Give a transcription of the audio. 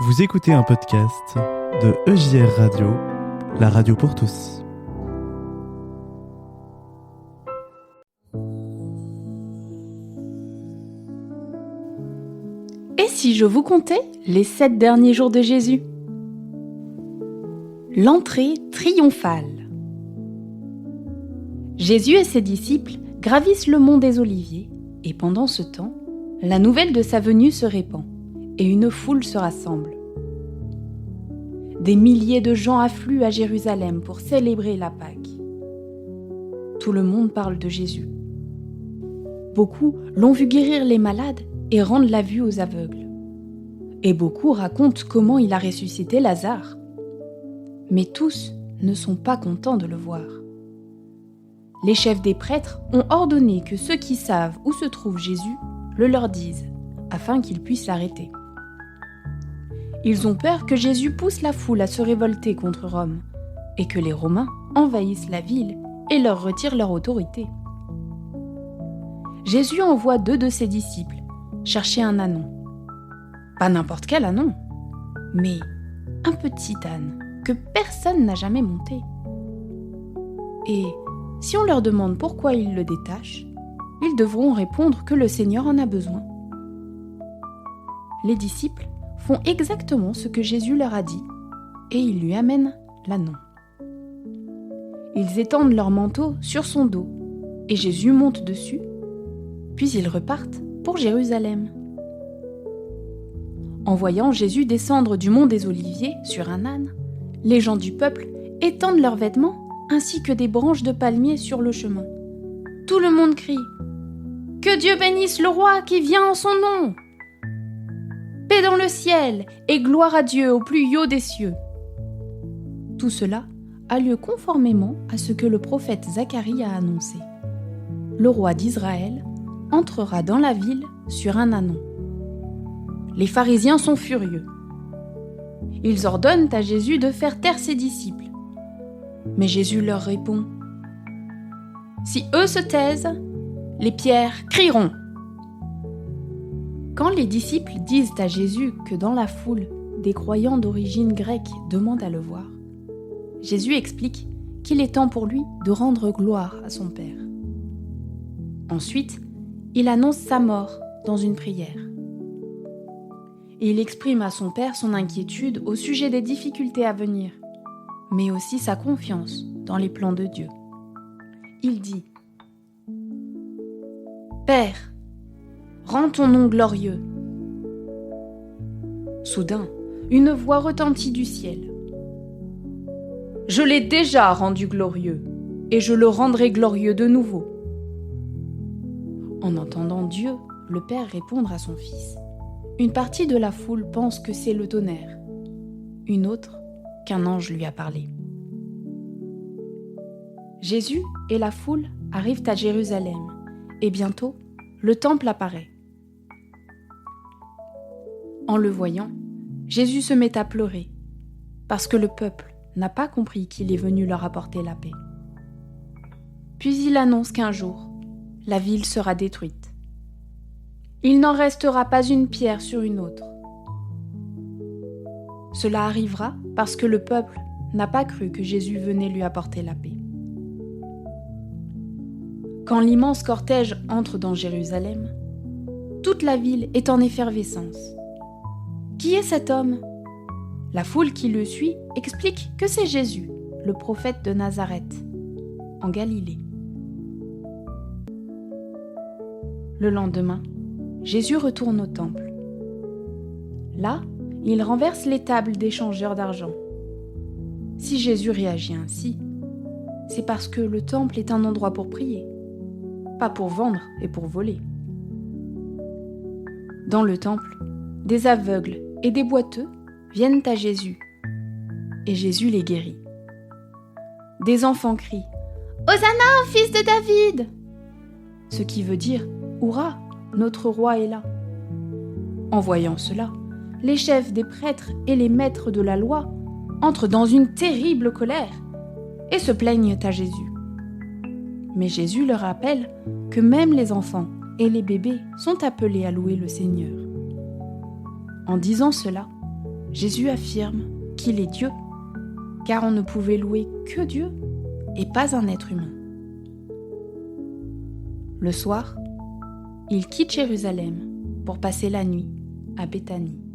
Vous écoutez un podcast de EJR Radio, la radio pour tous. Et si je vous contais les 7 derniers jours de Jésus ? L'entrée triomphale. Jésus et ses disciples gravissent le mont des Oliviers et pendant ce temps, la nouvelle de sa venue se répand et une foule se rassemble. Des milliers de gens affluent à Jérusalem pour célébrer la Pâque. Tout le monde parle de Jésus. Beaucoup l'ont vu guérir les malades et rendre la vue aux aveugles. Et beaucoup racontent comment il a ressuscité Lazare. Mais tous ne sont pas contents de le voir. Les chefs des prêtres ont ordonné que ceux qui savent où se trouve Jésus le leur disent, afin qu'ils puissent l'arrêter. Ils ont peur que Jésus pousse la foule à se révolter contre Rome et que les Romains envahissent la ville et leur retirent leur autorité. Jésus envoie 2 de ses disciples chercher un ânon. Pas n'importe quel ânon, mais un petit âne que personne n'a jamais monté. Et si on leur demande pourquoi ils le détachent, ils devront répondre que le Seigneur en a besoin. Les disciples font exactement ce que Jésus leur a dit, et ils lui amènent l'ânon. Ils étendent leur manteau sur son dos, et Jésus monte dessus, puis ils repartent pour Jérusalem. En voyant Jésus descendre du mont des Oliviers sur un âne, les gens du peuple étendent leurs vêtements ainsi que des branches de palmier sur le chemin. Tout le monde crie « Que Dieu bénisse le roi qui vient en son nom ! Paix dans le ciel et gloire à Dieu au plus haut des cieux !» Tout cela a lieu conformément à ce que le prophète Zacharie a annoncé. Le roi d'Israël entrera dans la ville sur un ânon. Les pharisiens sont furieux. Ils ordonnent à Jésus de faire taire ses disciples. Mais Jésus leur répond « Si eux se taisent, les pierres crieront !» Quand les disciples disent à Jésus que dans la foule, des croyants d'origine grecque demandent à le voir, Jésus explique qu'il est temps pour lui de rendre gloire à son Père. Ensuite, il annonce sa mort dans une prière. Et il exprime à son Père son inquiétude au sujet des difficultés à venir, mais aussi sa confiance dans les plans de Dieu. Il dit « Père, rends ton nom glorieux. » Soudain, une voix retentit du ciel. « Je l'ai déjà rendu glorieux, et je le rendrai glorieux de nouveau. » En entendant Dieu, le Père répondre à son Fils, une partie de la foule pense que c'est le tonnerre, une autre qu'un ange lui a parlé. Jésus et la foule arrivent à Jérusalem, et bientôt, le temple apparaît. En le voyant, Jésus se met à pleurer, parce que le peuple n'a pas compris qu'il est venu leur apporter la paix. Puis il annonce qu'un jour, la ville sera détruite. Il n'en restera pas une pierre sur une autre. Cela arrivera parce que le peuple n'a pas cru que Jésus venait lui apporter la paix. Quand l'immense cortège entre dans Jérusalem, toute la ville est en effervescence. Qui est cet homme ? La foule qui le suit explique que c'est Jésus, le prophète de Nazareth, en Galilée. Le lendemain, Jésus retourne au temple. Là, il renverse les tables des changeurs d'argent. Si Jésus réagit ainsi, c'est parce que le temple est un endroit pour prier, pas pour vendre et pour voler. Dans le temple, des aveugles et des boiteux viennent à Jésus, et Jésus les guérit. Des enfants crient « Hosanna, fils de David !» ce qui veut dire « Hourra, notre roi est là !» En voyant cela, les chefs des prêtres et les maîtres de la loi entrent dans une terrible colère et se plaignent à Jésus. Mais Jésus leur rappelle que même les enfants et les bébés sont appelés à louer le Seigneur. En disant cela, Jésus affirme qu'il est Dieu, car on ne pouvait louer que Dieu et pas un être humain. Le soir, il quitte Jérusalem pour passer la nuit à Béthanie.